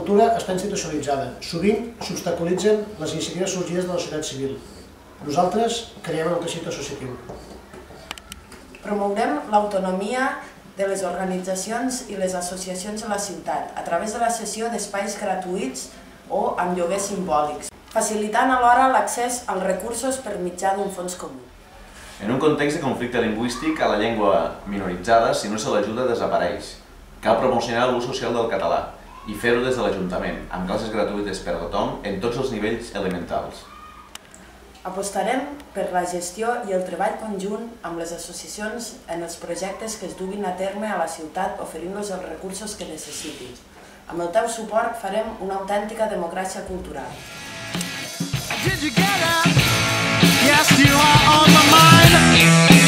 cultura està institucionalitzada. Sovint s'obstaculitzen les iniciatives sorgides de la societat civil. Nosaltres creiem en el teixit associatiu. Promourem l'autonomia de les organitzacions i les associacions a la ciutat a través de la cessió d'espais gratuïts o amb lloguers simbòlics, facilitant alhora l'accés als recursos per mitjà d'un fons comú. En un context de conflicte lingüístic, a la llengua minoritzada, si no se l'ajuda, desapareix. Cal promocionar l'ús social del català i fer-ho des de l'Ajuntament, amb classes gratuïtes per a tothom en tots els nivells elementals. Apostarem per la gestió i el treball conjunt amb les associacions en els projectes que es duguin a terme a la ciutat, oferint-los els recursos que necessitin. Amb el teu suport farem una autèntica democràcia cultural. Did you get it? Yes, you are on my mind.